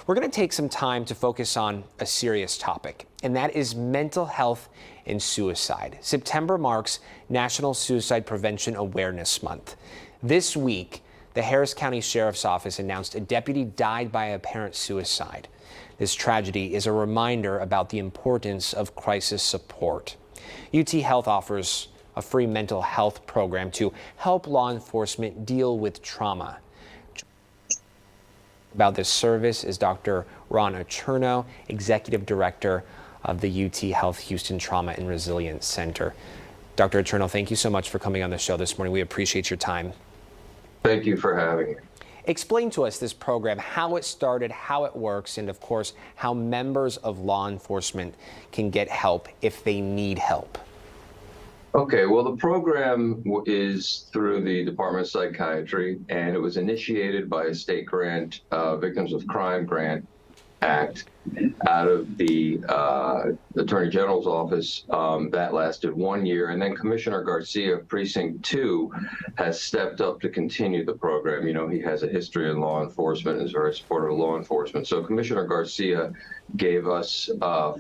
we're going to take some time to focus on a serious topic, and that is mental health and suicide. September marks National Suicide Prevention Awareness Month. This week, the Harris County Sheriff's Office announced a deputy died by apparent suicide. This tragedy is a reminder about the importance of crisis support. UTHealth offers a free mental health program to help law enforcement deal with trauma. About this service is Dr. Ron Acierno, Executive Director of the UTHealth Houston Trauma and Resilience Center. Dr. Acierno, thank you so much for coming on the show this morning. We appreciate your time. Thank you for having me. Explain to us this program, how it started, how it works, and of course, how members of law enforcement can get help if they need help. Okay, well, the program is through the Department of Psychiatry, and it was initiated by a state grant, Victims of Crime Grant Act, out of the Attorney General's office. That lasted 1 year, and then Commissioner Garcia, Precinct 2, has stepped up to continue the program. You know, he has a history in law enforcement and is very supportive of law enforcement. So Commissioner Garcia gave us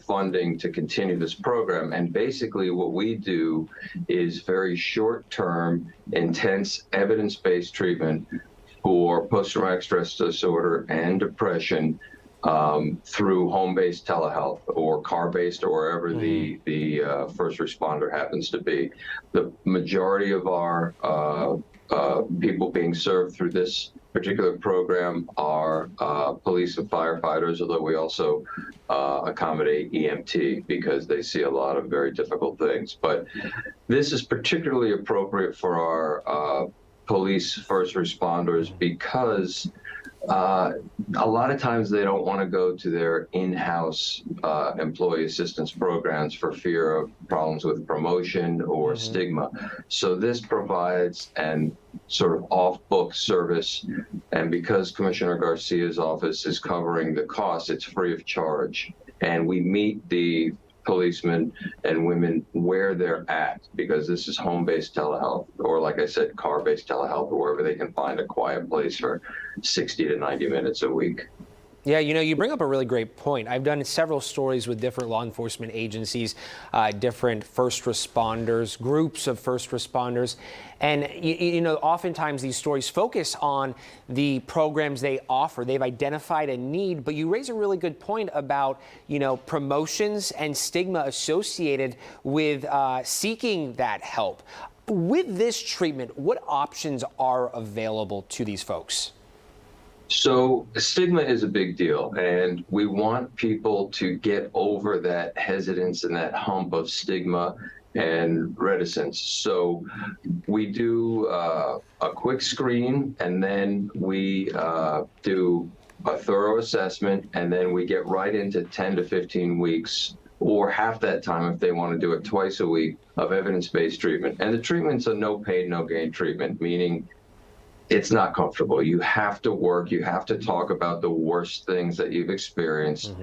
funding to continue this program, and basically what we do is very short-term, intense, evidence-based treatment for post-traumatic stress disorder and depression through home-based telehealth or car-based or wherever the first responder happens to be. The majority of our people being served through this particular program are police and firefighters, although we also accommodate EMT because they see a lot of very difficult things. But this is particularly appropriate for our police first responders because a lot of times they don't want to go to their in-house employee assistance programs for fear of problems with promotion or stigma. So this provides an sort of off-book service, and because Commissioner Garcia's office is covering the cost, it's free of charge. And we meet the policemen and women where they're at, because this is home-based telehealth, or like I said, car-based telehealth, or wherever they can find a quiet place for 60 to 90 minutes a week. Yeah, you know, you bring up a really great point. I've done several stories with different law enforcement agencies, different first responders, groups of first responders. And, you know, oftentimes these stories focus on the programs they offer. They've identified a need, but you raise a really good point about, you know, promotions and stigma associated with seeking that help. With this treatment, what options are available to these folks? So stigma is a big deal, and we want people to get over that hesitance and that hump of stigma and reticence. So we do a quick screen, and then we do a thorough assessment, and then we get right into 10 to 15 weeks or half that time if they want to do it twice a week of evidence-based treatment. And the treatment's a no pain, no gain treatment, meaning it's not comfortable. You have to work. You have to talk about the worst things that you've experienced.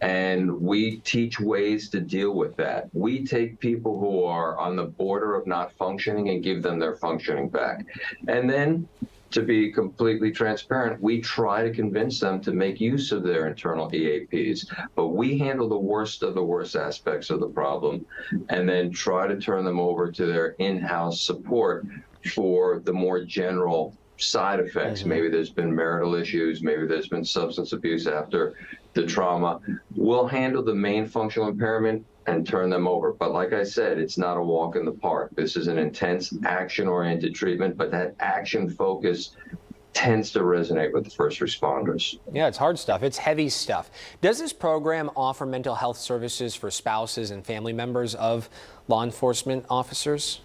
And we teach ways to deal with that. We take people who are on the border of not functioning and give them their functioning back. And then, to be completely transparent, we try to convince them to make use of their internal EAPs. But we handle the worst of the worst aspects of the problem and then try to turn them over to their in-house support for the more general side effects. Maybe there's been marital issues, maybe there's been substance abuse after the trauma. We'll handle the main functional impairment and turn them over. But like I said, it's not a walk in the park. This is an intense action-oriented treatment, but that action focus tends to resonate with the first responders. Yeah, it's hard stuff. It's heavy stuff. Does this program offer mental health services for spouses and family members of law enforcement officers?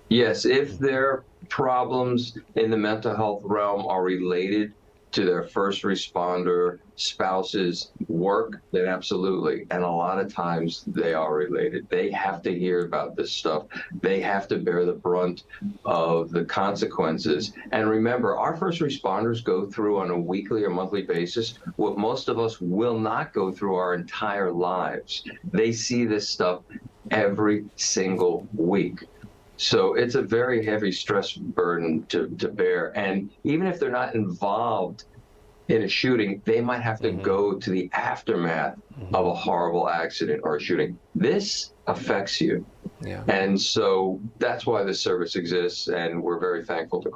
Yes, if their problems in the mental health realm are related to their first responder spouse's work, then absolutely. And a lot of times they are related. They have to hear about this stuff. They have to bear the brunt of the consequences. And remember, our first responders go through on a weekly or monthly basis what most of us will not go through our entire lives. They see this stuff every single week. So it's a very heavy stress burden to bear. And even if they're not involved in a shooting, they might have to go to the aftermath of a horrible accident or a shooting. This affects you. Yeah. And so that's why this service exists, and we're very thankful to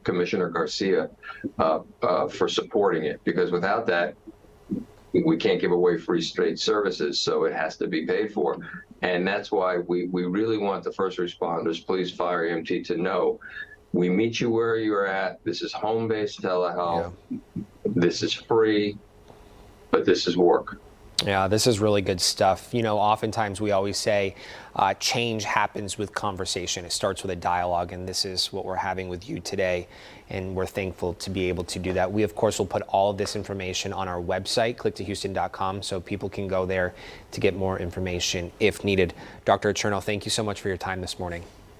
Commissioner Garcia for supporting it, because without that, we can't give away free state services, so it has to be paid for. And that's why we really want the first responders, police, fire, EMT, to know we meet you where you're at. This is home-based telehealth. Yeah. This is free, but this is work. Yeah, this is really good stuff. You know, oftentimes we always say change happens with conversation. It starts with a dialogue, and this is what we're having with you today, and we're thankful to be able to do that. We, of course, will put all of this information on our website, clicktohouston.com, so people can go there to get more information if needed. Dr. Acierno, thank you so much for your time this morning.